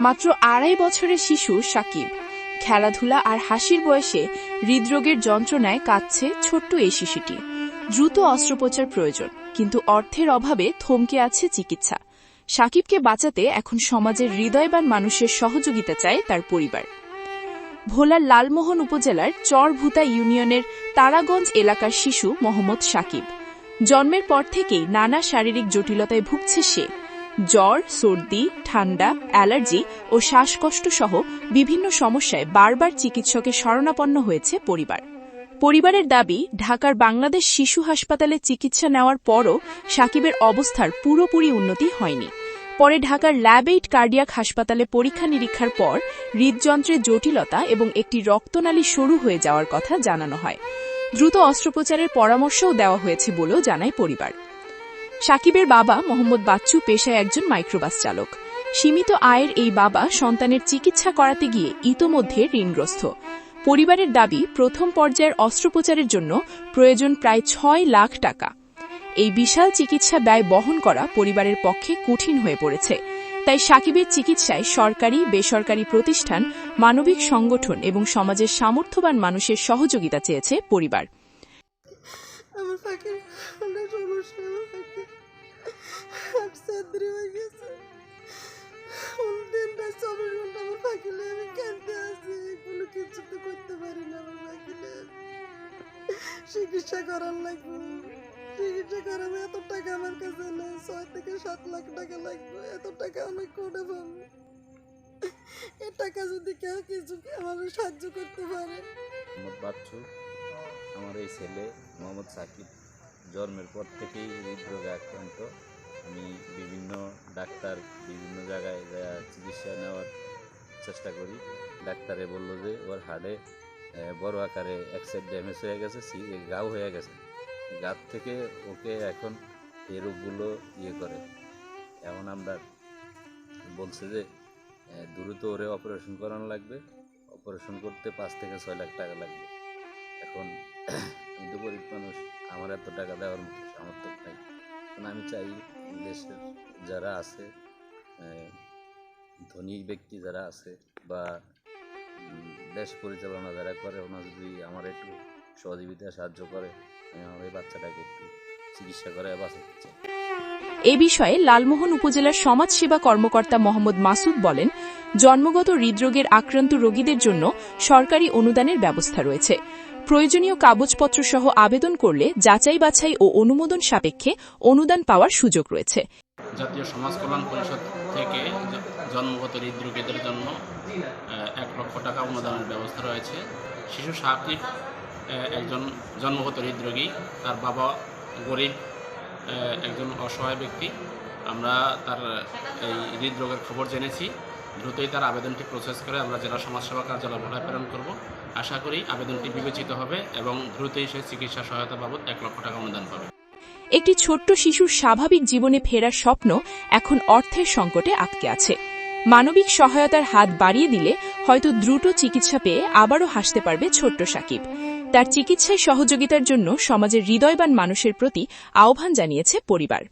মাত্র 2.5 বছরের শিশু সাকিব খেলাধুলা আর হাসির বয়সে হৃদরোগের যন্ত্রণায় কাঁদছে ছোট্ট এই শিশুটি। দ্রুত অস্ত্রোপচার প্রয়োজন, কিন্তু অর্থের অভাবে থমকে আছে চিকিৎসা। সাকিবকে বাঁচাতে এখন সমাজের হৃদয়বান মানুষের সহযোগিতা চায় তার পরিবার। ভোলার লালমোহন উপজেলার চরভুতা ইউনিয়নের তারাগঞ্জ এলাকার শিশু মোহাম্মদ সাকিব। জন্মের পর থেকেই নানা শারীরিক জটিলতায় ভুগছে সে। জ্বর, সর্দি, ঠান্ডা, অ্যালার্জি ও শ্বাসকষ্ট সহ বিভিন্ন সমস্যায় বারবার চিকিৎসকের শরণাপন্ন হয়েছে পরিবার। পরিবারের দাবি, ঢাকার বাংলাদেশ শিশু হাসপাতালে চিকিৎসা নেওয়ার পরও সাকিবের অবস্থার পুরোপুরি উন্নতি হয়নি। পরে ঢাকার ল্যাব-8 কার্ডিয়াক হাসপাতালে পরীক্ষা নিরীক্ষার পর হৃদযন্ত্রের জটিলতা এবং একটি রক্তনালী সরু হয়ে যাওয়ার কথা জানানো হয়। দ্রুত অস্ত্রোপচারের পরামর্শও দেওয়া হয়েছে বলেও জানায় পরিবার। সাকিবের বাবা মোহাম্মদ বাচ্চু পেশায় একজন মাইক্রোবাস চালক। সীমিত আয়ের এই বাবা সন্তানের চিকিৎসা করাতে গিয়ে ইতোমধ্যে ঋণগ্রস্ত। পরিবারের দাবি, প্রথম পর্যায়ের অস্ত্রোপচারের জন্য প্রয়োজন প্রায় 6 লাখ টাকা। এই বিশাল চিকিৎসা ব্যয় বহন করা পরিবারের পক্ষে কঠিন হয়ে পড়েছে। তাই সাকিবের চিকিৎসায় সরকারি, বেসরকারি প্রতিষ্ঠান, মানবিক সংগঠন এবং সমাজের সামর্থ্যবান মানুষের সহযোগিতা চেয়েছে পরিবার। চিকিৎসা করার লাগবে, চিকিৎসা করার এত টাকা আমার কাছে নেই। 6 থেকে 7 লাখ টাকা লাগবে। এত টাকা আমি কোথায় পাবো? এই টাকা যদি কেউ কিছু আমার সাহায্য করতে পারে। মোহাম্মদ বাচ্চু, আমার এই ছেলে মোহাম্মদ সাকিব জন্মের পর থেকেই হৃদরোগে আক্রান্ত। আমি বিভিন্ন ডাক্তার, বিভিন্ন জায়গায় চিকিৎসা নেওয়ার চেষ্টা করি। ডাক্তারে বললো যে ওর হাড়ে বড় আকারে এক সাইড ড্যামেজ হয়ে গেছে, ঘাও হয়ে গেছে। গাছ থেকে ওকে এখন এই রোগগুলো করে। এখন আমরা বলছে যে দ্রুত ওরে অপারেশন করানো লাগবে। অপারেশন করতে 5 থেকে 6 লাখ টাকা লাগবে। এখন আমি তো গরিব মানুষ, আমার এত টাকা দেওয়ার মতো সামর্থ্য নাই। এখন আমি চাই দেশের যারা আছে, ধনী ব্যক্তি যারা আছে বা দেশ পরিচালনা যারা করে, ওনারা যদি আমার একটু সহযোগিতা সাহায্য করে, আমি আমার এই বাচ্চাটাকে একটু চিকিৎসা করে বাঁচাতে চাই। এ বিষয়ে লালমোহন উপজেলার সমাজসেবা কর্মকর্তা মোহাম্মদ মাসুদ বলেন, জন্মগত হৃদরোগের আক্রান্ত রোগীদের জন্য সরকারি অনুদানের ব্যবস্থা রয়েছে। প্রয়োজনীয় কাগজপত্র সহ আবেদন করলে যাচাই বাছাই ও অনুমোদন সাপেক্ষে অনুদান পাওয়ার সুযোগ রয়েছে। জাতীয় সমাজ কল্যাণ পরিষদ থেকে জন্মগত হৃদরোগীদের জন্য 1 লক্ষ টাকা অনুদানের ব্যবস্থা রয়েছে। শিশু সাকিব একজন জন্মগত হৃদরোগী, তার বাবা গরিব, একজন অসহায় ব্যক্তি। আমরা তার এই হৃদরোগের খবর জেনেছি। দ্রুতই তার আবেদনটি প্রসেস করে আমরা জেলা সমাজসেবা কার্যালয় ভোলায় প্রেরণ করব। আশা করি আবেদনটি বিবেচিত হবে এবং দ্রুতই সে চিকিৎসা সহায়তা বাবদ 1 লক্ষ টাকা অনুদান পাবে। একটি ছোট্ট শিশুর স্বাভাবিক জীবনে ফেরার স্বপ্ন এখন অর্থের সংকটে আটকে আছে। মানবিক সহায়তার হাত বাড়িয়ে দিলে হয়তো দ্রুত চিকিৎসা পেয়ে আবারও হাসতে পারবে ছোট্ট সাকিব। তার চিকিৎসায় সহযোগিতার জন্য সমাজের হৃদয়বান মানুষের প্রতি আহ্বান জানিয়েছে পরিবার।